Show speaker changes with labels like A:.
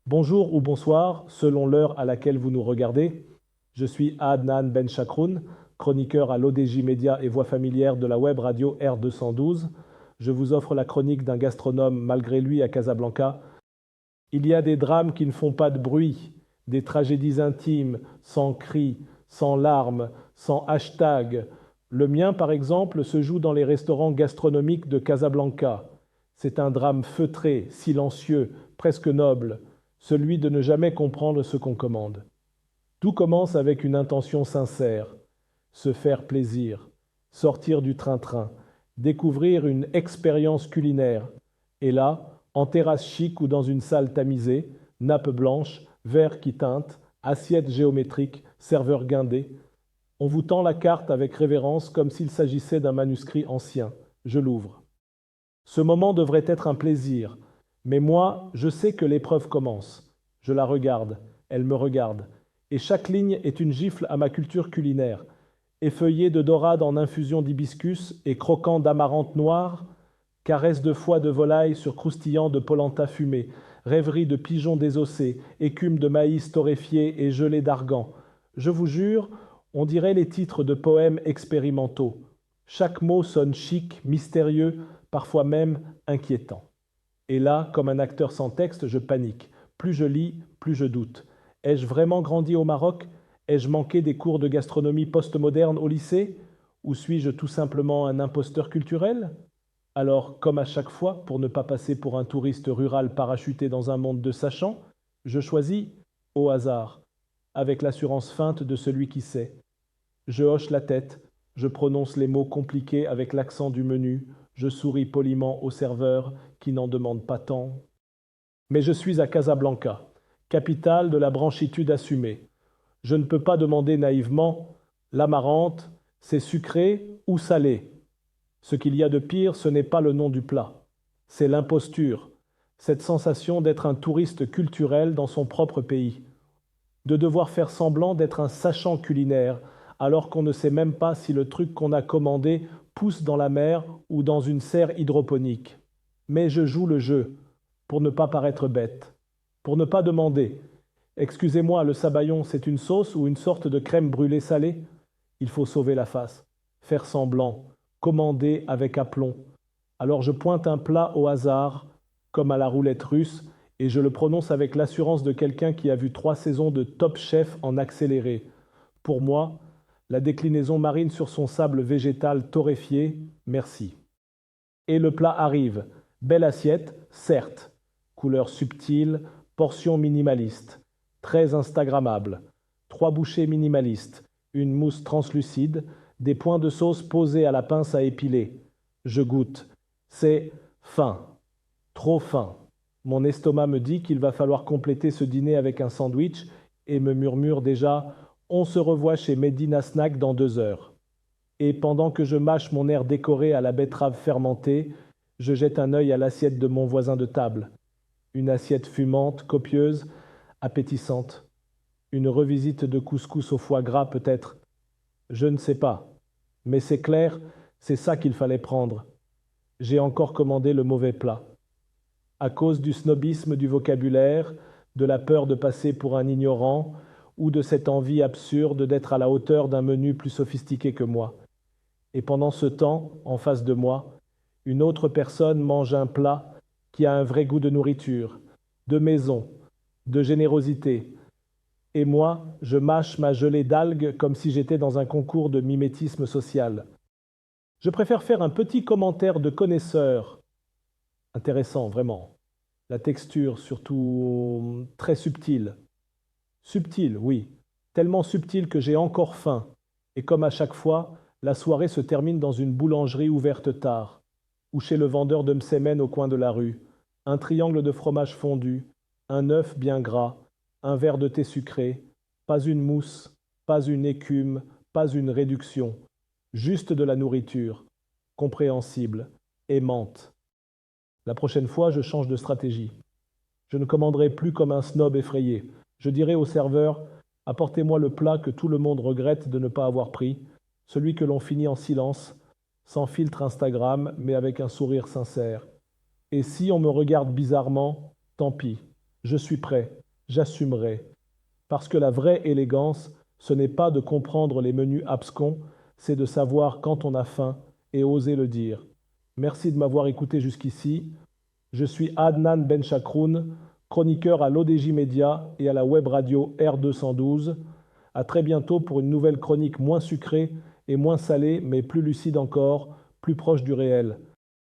A: Bonjour ou bonsoir, selon l'heure à laquelle vous nous regardez. Je suis Adnan Ben Chakroun, chroniqueur à l'ODJ Média et Voix familière de la web radio R212. Je vous offre la chronique d'un gastronome malgré lui à Casablanca. Il y a des drames qui ne font pas de bruit, des tragédies intimes, sans cris, sans larmes, sans hashtag. Le mien, par exemple, se joue dans les restaurants gastronomiques de Casablanca. C'est un drame feutré, silencieux, presque noble, celui de ne jamais comprendre ce qu'on commande. Tout commence avec une intention sincère, se faire plaisir, sortir du train-train, découvrir une expérience culinaire. Et là, en terrasse chic ou dans une salle tamisée, nappe blanche, verre qui teinte, assiette géométrique, serveur guindé, on vous tend la carte avec révérence comme s'il s'agissait d'un manuscrit ancien. Je l'ouvre. Ce moment devrait être un plaisir, mais moi, je sais que l'épreuve commence. Je la regarde, elle me regarde, et chaque ligne est une gifle à ma culture culinaire. Effeuillé de dorade en infusion d'hibiscus et croquant d'amarante noire, caresse de foie de volaille sur croustillant de polenta fumé, rêverie de pigeons désossés, écume de maïs torréfié et gelée d'argan. Je vous jure, on dirait les titres de poèmes expérimentaux. Chaque mot sonne chic, mystérieux, parfois même inquiétant. Et là, comme un acteur sans texte, je panique. Plus je lis, plus je doute. Ai-je vraiment grandi au Maroc? Ai-je manqué des cours de gastronomie postmoderne au lycée? Ou suis-je tout simplement un imposteur culturel? Alors, comme à chaque fois, pour ne pas passer pour un touriste rural parachuté dans un monde de sachants, je choisis au hasard, avec l'assurance feinte de celui qui sait. Je hoche la tête, je prononce les mots compliqués avec l'accent du menu, je souris poliment au serveur qui n'en demande pas tant. Mais je suis à Casablanca, capitale de la branchitude assumée. Je ne peux pas demander naïvement l'amarante, c'est sucré ou salé. Ce qu'il y a de pire, ce n'est pas le nom du plat, c'est l'imposture, cette sensation d'être un touriste culturel dans son propre pays, de devoir faire semblant d'être un sachant culinaire, alors qu'on ne sait même pas si le truc qu'on a commandé pousse dans la mer ou dans une serre hydroponique. Mais je joue le jeu, pour ne pas paraître bête, pour ne pas demander. Excusez-moi, le sabayon, c'est une sauce ou une sorte de crème brûlée salée? Il faut sauver la face, faire semblant, commander avec aplomb. Alors je pointe un plat au hasard, comme à la roulette russe, et je le prononce avec l'assurance de quelqu'un qui a vu 3 saisons de Top Chef en accéléré. Pour moi, la déclinaison marine sur son sable végétal torréfié, merci. Et le plat arrive. Belle assiette, certes. Couleur subtile, portion minimaliste. Très instagrammable. 3 bouchées minimalistes. Une mousse translucide. Des points de sauce posés à la pince à épiler. Je goûte. C'est fin. Trop fin. Mon estomac me dit qu'il va falloir compléter ce dîner avec un sandwich et me murmure déjà on se revoit chez Medina Snack dans 2 heures. Et pendant que je mâche mon air décoré à la betterave fermentée, je jette un œil à l'assiette de mon voisin de table. Une assiette fumante, copieuse, appétissante. Une revisite de couscous au foie gras peut-être. Je ne sais pas. Mais c'est clair, c'est ça qu'il fallait prendre. J'ai encore commandé le mauvais plat. À cause du snobisme du vocabulaire, de la peur de passer pour un ignorant, ou de cette envie absurde d'être à la hauteur d'un menu plus sophistiqué que moi. Et pendant ce temps, en face de moi, une autre personne mange un plat qui a un vrai goût de nourriture, de maison, de générosité. Et moi, je mâche ma gelée d'algues comme si j'étais dans un concours de mimétisme social. Je préfère faire un petit commentaire de connaisseur. Intéressant, vraiment. La texture, surtout très subtile. Subtile, oui. Tellement subtile que j'ai encore faim. Et comme à chaque fois, la soirée se termine dans une boulangerie ouverte tard, ou chez le vendeur de msemen au coin de la rue. Un triangle de fromage fondu, un œuf bien gras, un verre de thé sucré, pas une mousse, pas une écume, pas une réduction. Juste de la nourriture, compréhensible, aimante. La prochaine fois, je change de stratégie. Je ne commanderai plus comme un snob effrayé. Je dirai au serveur, apportez-moi le plat que tout le monde regrette de ne pas avoir pris, celui que l'on finit en silence, sans filtre Instagram, mais avec un sourire sincère. Et si on me regarde bizarrement, tant pis. Je suis prêt, j'assumerai. Parce que la vraie élégance, ce n'est pas de comprendre les menus abscons, c'est de savoir quand on a faim et oser le dire. Merci de m'avoir écouté jusqu'ici. Je suis Adnan Benchakroun, chroniqueur à l'ODJ Média et à la web radio R212. À très bientôt pour une nouvelle chronique moins sucrée et moins salée, mais plus lucide encore, plus proche du réel.